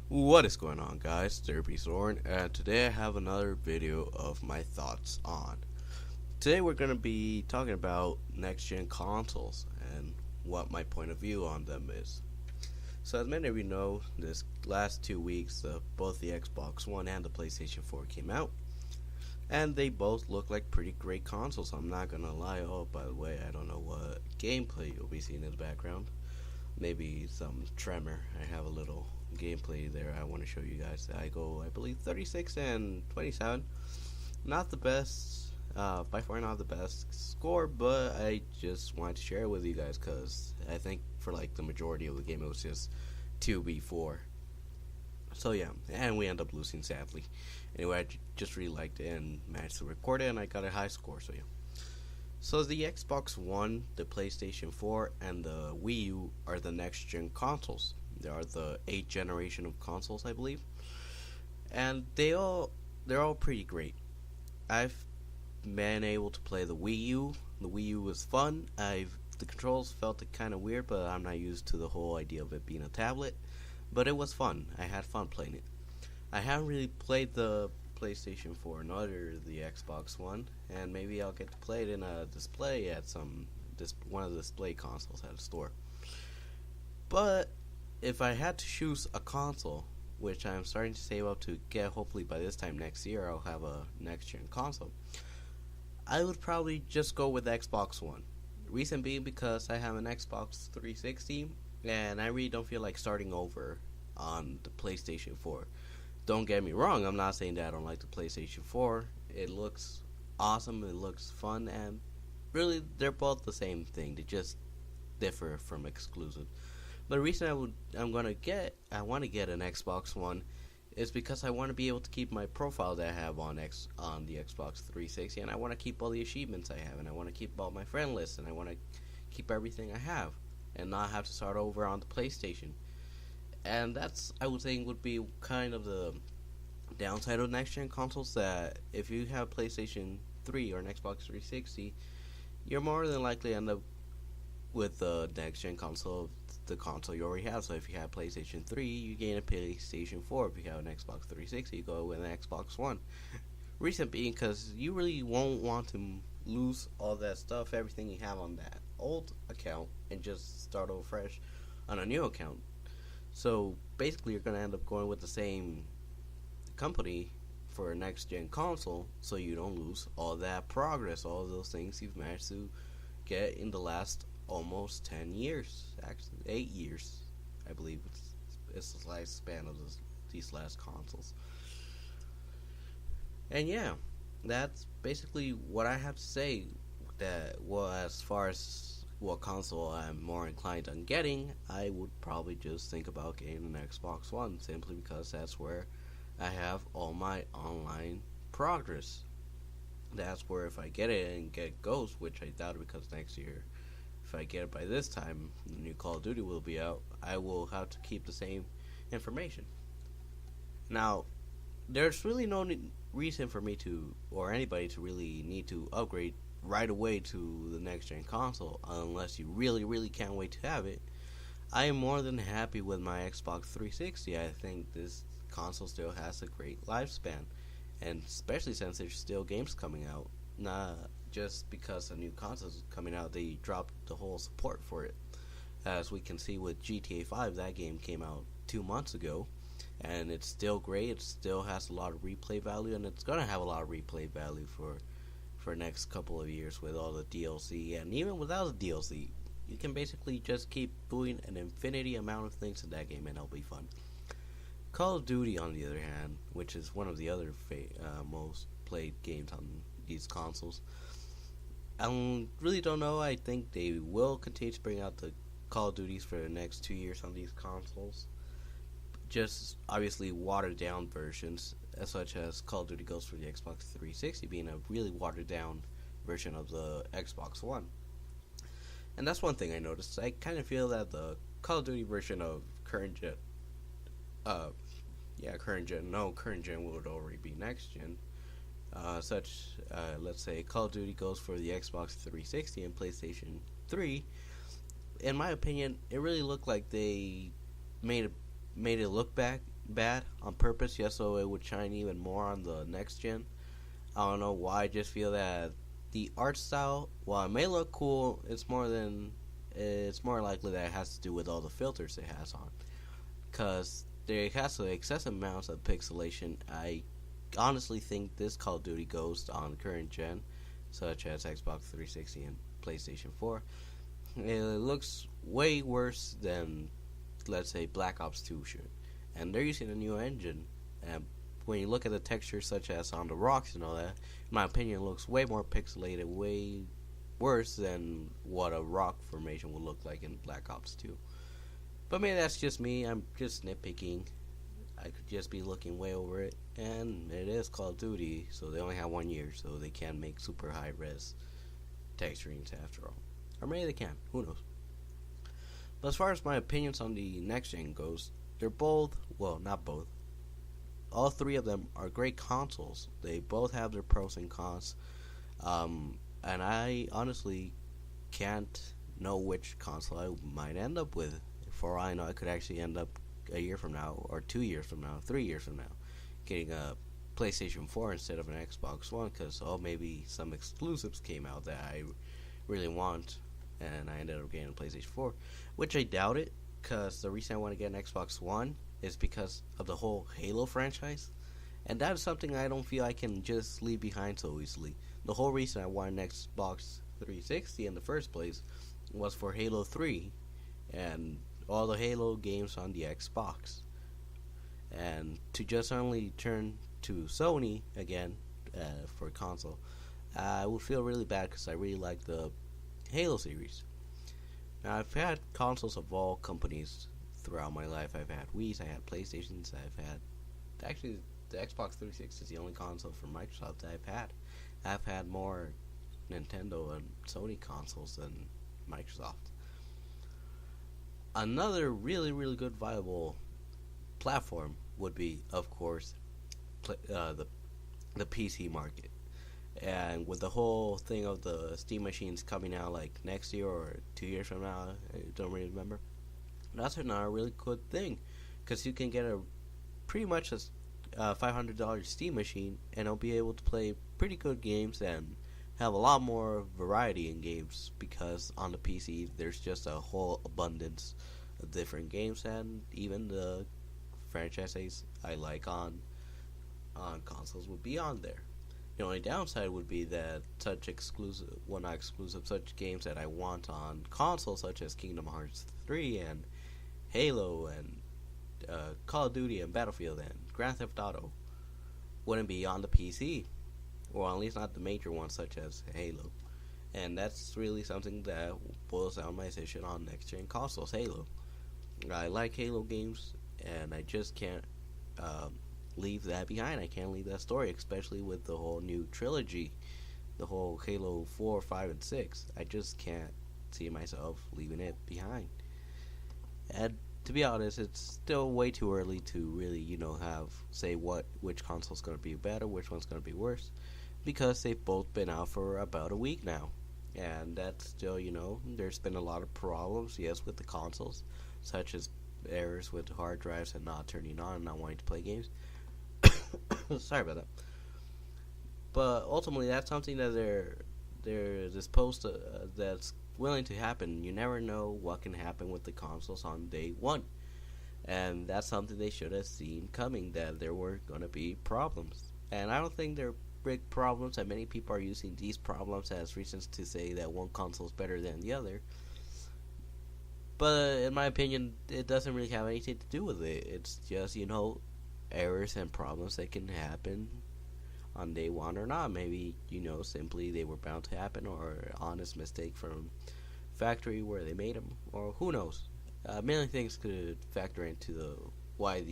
What is going on, guys? Derby Zorn, and today I have another video of my thoughts on. Today we're going to be talking about next-gen consoles and what my point of view on them is. So as many of you know, this last 2 weeks, both the Xbox One and the PlayStation 4 came out, and they both look like pretty great consoles. I'm not going to lie. Oh, by the way, I don't know what gameplay you'll be seeing in the background. Maybe some tremor. I have a little gameplay there I want to show you guys. I go, I believe, 36 and 27. Not the best, by far not the best score, but I just wanted to share it with you guys because I think for like the majority of the game it was just 2v4. So yeah, and we end up losing sadly. Anyway, just really liked it and managed to record it, and I got a high score. So yeah. So the Xbox One, the PlayStation 4, and the Wii U are the next-gen consoles. They are the 8th generation of consoles, I believe, and they're all pretty great. I've been able to play the Wii U. The Wii U was fun. The controls felt kind of weird, but I'm not used to the whole idea of it being a tablet. But it was fun. I had fun playing it. I haven't really played the PlayStation 4 nor the Xbox One, and maybe I'll get to play it in a display at one of the display consoles at a store. But if I had to choose a console, which I'm starting to save up to get, hopefully by this time next year I'll have a next-gen console, I would probably just go with Xbox One. Reason being because I have an Xbox 360, and I really don't feel like starting over on the PlayStation 4. Don't get me wrong, I'm not saying that I don't like the PlayStation 4. It looks awesome, it looks fun, and really they're both the same thing. They just differ from exclusive. But the reason I want to get an Xbox One is because I want to be able to keep my profile that I have on the Xbox 360, and I want to keep all the achievements I have, and I want to keep all my friend lists, and I want to keep everything I have, and not have to start over on the PlayStation. And that's, I would think, would be kind of the downside of next-gen consoles, that if you have PlayStation 3 or an Xbox 360, you're more than likely to end up with the next-gen console, the console you already have. So if you have PlayStation 3, you gain a PlayStation 4. If you have an Xbox 360, you go with an Xbox One. Reason being because you really won't want to lose all that stuff, everything you have on that old account, and just start over fresh on a new account. So basically you're going to end up going with the same company for a next-gen console, so you don't lose all that progress, all those things you've managed to get in the last almost 10 years, actually 8 years, I believe it's the lifespan of these last consoles. And yeah, that's basically what I have to say. That, well, as far as what console I'm more inclined on getting, I would probably just think about getting an Xbox One, simply because that's where I have all my online progress. That's where, if I get it and get Ghost, which I doubt, because next year, if I get it by this time, the new Call of Duty will be out, I will have to keep the same information. Now, there's really no reason for me to, or anybody to really need to upgrade right away to the next gen console, unless you really, really can't wait to have it. I am more than happy with my Xbox 360. I think this console still has a great lifespan, and especially since there's still games coming out. Not just because a new console is coming out, they dropped the whole support for it. As we can see with GTA 5, that game came out 2 months ago, and it's still great. It still has a lot of replay value, and it's gonna have a lot of replay value for next couple of years with all the DLC. And even without the DLC, you can basically just keep doing an infinity amount of things in that game, and it'll be fun. Call of Duty, on the other hand, which is one of the other most played games on these consoles, I really don't know. I think they will continue to bring out the Call of Duties for the next 2 years on these consoles. Just obviously watered down versions, such as Call of Duty Ghosts for the Xbox 360 being a really watered down version of the Xbox One. And that's one thing I noticed. I kind of feel that the Call of Duty version of current gen, current gen would already be next gen. Let's say Call of Duty goes for the Xbox 360 and PlayStation 3. In my opinion, it really looked like they made it look bad on purpose, just so it would shine even more on the next gen. I don't know why. I just feel that the art style, while it may look cool, it's more likely that it has to do with all the filters it has on, because there has to excessive amounts of pixelation. I honestly think this Call of Duty Ghost on current gen, such as Xbox 360 and PlayStation 4, it looks way worse than, let's say, Black Ops 2 should. And they're using a new engine, and when you look at the textures, such as on the rocks and all that, in my opinion, it looks way more pixelated, way worse than what a rock formation would look like in Black Ops 2. But maybe that's just me. I'm just nitpicking. I could just be looking way over it. And it is Call of Duty, so they only have 1 year, so they can't make super high res texturings after all. Or maybe they can. Who knows? But as far as my opinions on the next gen goes, they're both, well, not both. All three of them are great consoles. They both have their pros and cons. And I honestly can't know which console I might end up with. For all I know, I could actually end up a year from now, or 2 years from now, 3 years from now, getting a PlayStation 4 instead of an Xbox One, because maybe some exclusives came out that I really want, and I ended up getting a PlayStation 4, which I doubt it, because the reason I want to get an Xbox One is because of the whole Halo franchise, and that is something I don't feel I can just leave behind so easily. The whole reason I wanted an Xbox 360 in the first place was for Halo 3 and all the Halo games on the Xbox. And to just only turn to Sony again for a console, I would feel really bad because I really like the Halo series. Now, I've had consoles of all companies throughout my life. I've had Wii's, I had PlayStations, actually, the Xbox 360 is the only console from Microsoft that I've had. I've had more Nintendo and Sony consoles than Microsoft. Another really, really good viable platform would be, of course, the PC market. And with the whole thing of the Steam machines coming out like next year or 2 years from now, I don't really remember. That's another really good thing, because you can get a pretty much a $500 Steam machine, and it'll be able to play pretty good games and have a lot more variety in games, because on the PC there's just a whole abundance of different games, and even the franchises I like on consoles would be on there. The only downside would be that such games that I want on consoles, such as Kingdom Hearts 3 and Halo and Call of Duty and Battlefield and Grand Theft Auto, wouldn't be on the PC, or at least not the major ones such as Halo. And that's really something that boils down my decision on next gen consoles, Halo. I like Halo games, and I just can't leave that behind. I can't leave that story, especially with the whole new trilogy, the whole Halo 4, 5, and 6. I just can't see myself leaving it behind. And to be honest, it's still way too early to really, say which console's going to be better, which one's going to be worse, because they've both been out for about a week now. And that's still, there's been a lot of problems, yes, with the consoles, such as errors with hard drives and not turning on and not wanting to play games. Sorry about that. But ultimately, that's something that they're disposed to, that's willing to happen. You never know what can happen with the consoles on day one, and that's something they should have seen coming, that there were going to be problems. And I don't think they're big problems, and many people are using these problems as reasons to say that one console is better than the other. But in my opinion, it doesn't really have anything to do with it. It's just, errors and problems that can happen on day one or not. Maybe, simply they were bound to happen, or an honest mistake from factory where they made them, or who knows. Many things could factor into why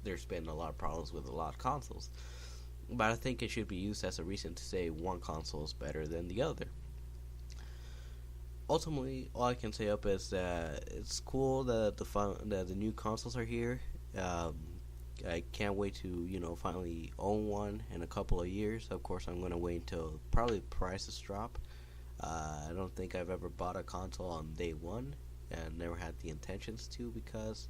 there's been a lot of problems with a lot of consoles. But I think it should be used as a reason to say one console is better than the other. Ultimately, all I can say up is that it's cool that the new consoles are here. I can't wait to finally own one in a couple of years. Of course, I'm gonna wait until probably prices drop. I don't think I've ever bought a console on day one, and never had the intentions to, because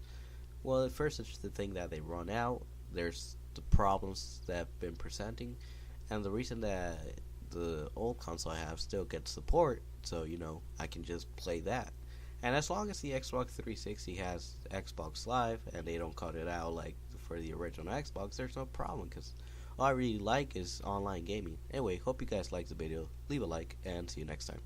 Well, at first it's the thing that they run out. There's the problems that have been presenting, and the reason that the old console I have still gets support, so I can just play that. And as long as the Xbox 360 has Xbox Live and they don't cut it out like for the original Xbox, there's no problem because all I really like is online gaming. Anyway, hope you guys liked the video. Leave a like and see you next time.